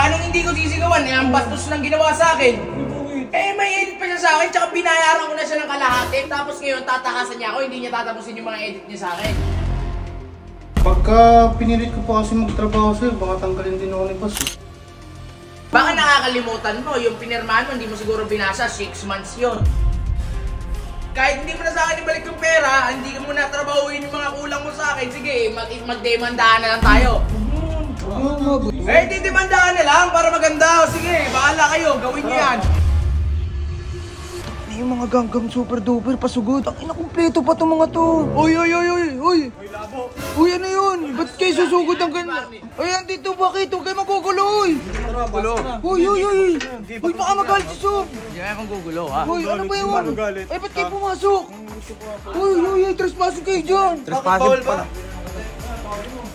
paano hindi ko sisigawan? Ang bastos ng ginawa sa akin. May edit pa siya sa akin, tsaka binayaran ko na siya ng kalahati. Tapos ngayon, tatakasan niya ako, hindi niya tatapusin yung mga edit niya sa akin. Pagka pinilit ko pa kasi magtrabaho sa'yo, baka tanggalin din ako ni boss. Baka nakakalimutan mo, yung pinirmahan mo, hindi mo siguro binasa, 6 months yun. Kahit hindi mo na sa akin ibalik yung pera, hindi mo na trabahuin yung mga kulang mo sa akin, sige, magdemandahan na lang tayo. Didemandahan na lang para maganda. Sige, bahala kayo, gawin niyo yan. Yung mga ganggang super duper pasugod. Ang inakumpleto pa itong mga to. Uy! Uy, ano yun? Ba't kayo susugod ang ganyan? Ay, andito, bakit? Huwag kayo magugulo, uy! Uy! Uy, baka magalit si Sob! Hindi kaya kong gugulo, ha? Uy, ano ba yun? Ay, ba't kayo pumasok? Uy, trespassing kayo dyan! Trespassing pa.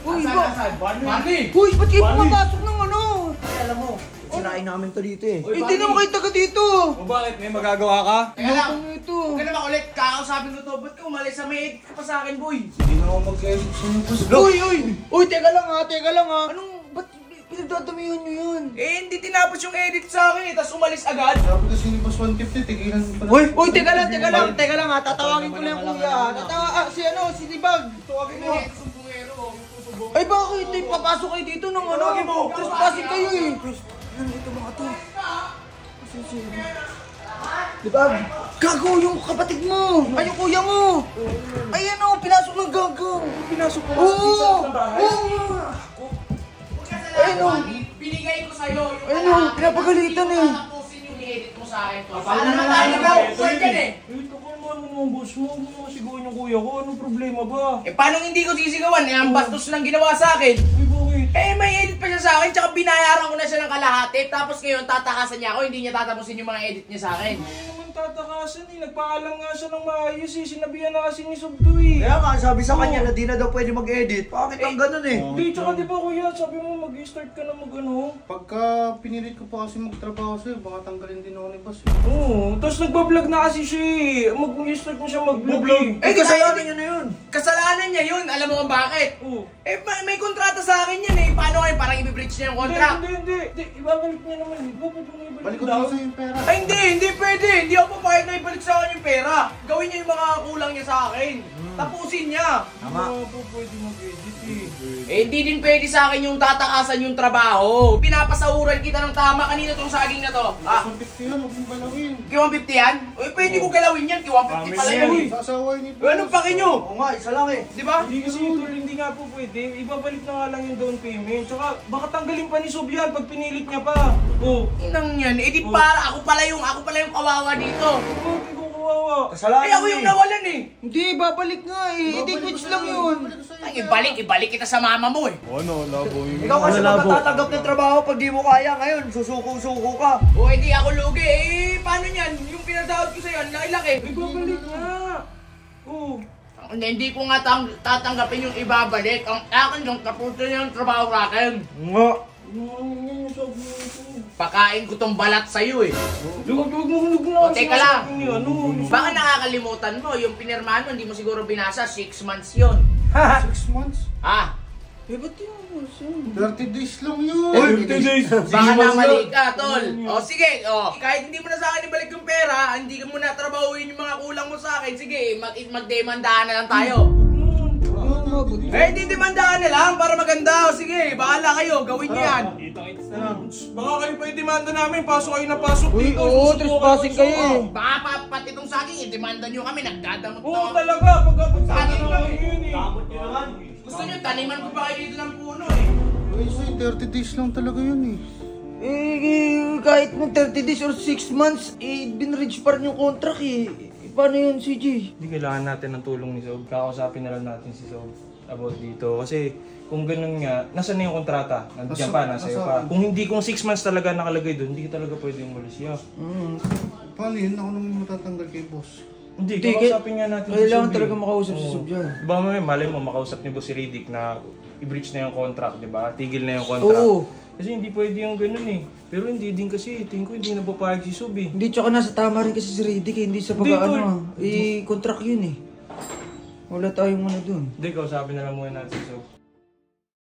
Uy, ba't kayo pumapasok ng ano? Ay, alam mo, sinain namin to dito eh. Hindi naman kayo taga dito! O bakit? May magagawa ka? Teka lang, Ito. huwag ka na makulit. Kakausapin ko to. Ba't ka umalis sa may edit ka pa sa akin, boy? Hindi na ako mag-edit sa'yo, boss. Uy, teka lang ha. Anong, ba't pinagdadamihan nyo yun? Hindi tinapos yung edit sa akin, tapos umalis agad. Sabi kasi ni boss 150, tigilan mo pa na. Uy, teka lang ha. Tatawagin ko lang yung kuya ha. Si Libag. Tawagin mo. Ay, bakit? Papasok kayo dito ng ano? Trespassing kayo eh. Nandito mga to. Libag. Gago yung kapatid mo. Ay, yung kuya mo. Ay, ano, pinasok ng gago. Pinasok ko Oo. Ay, no. Binigay ko sa'yo. Ay, no, pinapagalitan eh. Tatapusin yung edit mo sa akin. Paano naman tayo nag-uusay dyan eh? Ito ko naman mo, boss mo. Huwag mo sigawan yung kuya ko. Anong problema ba? Paano hindi ko sisigawan? Ang bastos ng ginawa sa akin. Uy, bakit? May edit pa siya sa akin, tsaka binayaran ko na siya ng kalahati. Tapos ngayon, tatakasan niya ako, hindi niya tatapusin yung mga edit niya sa akin. Hindi naman tatakasan eh. Nagpaalam nga siya ng maayos eh. Sinabihan na kasi ni Sobdo eh. Kaya nga, sabi sa kanya na di na daw pwede mag-edit. Bakit ang ganun eh? Hindi, tsaka di ba kuya, sabi mo mag-start ka na mag-ano? Pagka pinilit ko pa kasi magtrabaho sa'yo, baka tanggalin din ako ni boss. Oo, tapos nagbablog na kasi siya eh. Mag-start mo siya mag-vlog eh. Kasalanan niyo na yun. Kasalanan niya yun, alam mo kung bakit? Oo. May kontrata sa akin yan eh. Paano kayo parang i-breach niya yung contract? Hindi. Ibabalik niya naman. Bakit mo ibalik Balik ko daw? din sa'yo yung pera. Hindi pwede. Hindi ako papayag na ibalik sa akin yung pera. Gawin niya yung mga kulang niya sa akin. Tapusin niya. Tama. Hindi po pwede mag-edit eh. Hindi din pwede sa akin yung tatakasan yung trabaho. Pinapasahuran kita ng tama. Kanina tong saging na to. Boss 150 yan, huwag mong balawin. K150 yan? Pwede ko galawin yan. K150 pala yan eh. Sasaway ni boss. Anong paki nyo? Oo nga, isa lang eh. Di ba? Hindi kasi tol, hindi nga po pwede. Ibabalik na nga lang yung down payment. Tsaka baka tanggalin pa ni Sob yan pag pinilit niya pa. Oo. Inang yan. Di para ako pala yung kawawa dito. Bakit ko kawawa? Kasalanan Ako yung nawalan eh. Hindi, babalik nga eh. Edit lang yun. Ay, ibalik kita sa mama mo eh. Ikaw kasi magkatatanggap ng trabaho pag di mo kaya ngayon. Susuko-suko ka. O hindi ako lugi paano yan? Yung pinatawad ko sa'yo, ang laki-laki. Ibabalik na. Oo. Hindi ko nga tatanggapin yung ibabalik. Ang akin yung kaputo niya yung trabaho sa akin. Nga. Yan yung Sob mo. Pakain ko tong balat sa'yo eh. Huwag mo na. O, teka lang. Ano? Baka nakakalimutan mo, yung pinirmahan mo, hindi mo siguro binasa, 6 months yun. 6 months? Ah, Ba't yun? 30 days lang yun. 30 days. baka na mali ka, tol. O sige, kahit hindi mo na sa akin ibalik yung pera, hindi mo na trabahuin yung mga kulang mo sa akin, sige, magdemandahan na lang tayo. Didemandahan na lang para maganda. O sige, bahala kayo, gawin niyo yan. Baka kayo pa i-demanda namin. Pasok kayo na pasok Uy, dito. oo, trespassing kayo eh. Baka pati itong saging, i-demanda nyo kami, nagdadamot na Oo kami. talaga. Pagkapag sa Saging akin kami. yun eh. Gusto nyo, taniman ko pa kayo dito ng puno eh. Uy, sa'yo, 30 days lang talaga yun eh. Kahit mo 30 days or 6 months, binridge pa rin yung contract eh. Paano yun, CJ? Hindi kailangan natin ng tulong ni Sob. Kakausapin na lang natin si Sob about dito. Kasi kung ganun nga, nasa na yung kontrata? Nandiyan pa, nasa iyo pa. Kung 6 months talaga nakalagay doon, hindi ka talaga pwede umalis yan. Paano yun? Ako naman matatanggal kay boss. Hindi, kakausapin nga natin si Sob. Kailangan talaga makausap si Sob dyan. Diba malay mo, makausap ni Boss si Riddick na i-breach na yung contract, di ba? Tigil na yung contract. Oo. Kasi hindi pwede yung ganun eh. Pero hindi din kasi, tingin ko hindi napapayag si Sob eh. Hindi, tsaka nasa tama rin kasi si Riddick eh. Hindi sa Hindi, contract yun eh. Wala tayong ano dun. Hindi, kausapin na lang muna natin si Sob.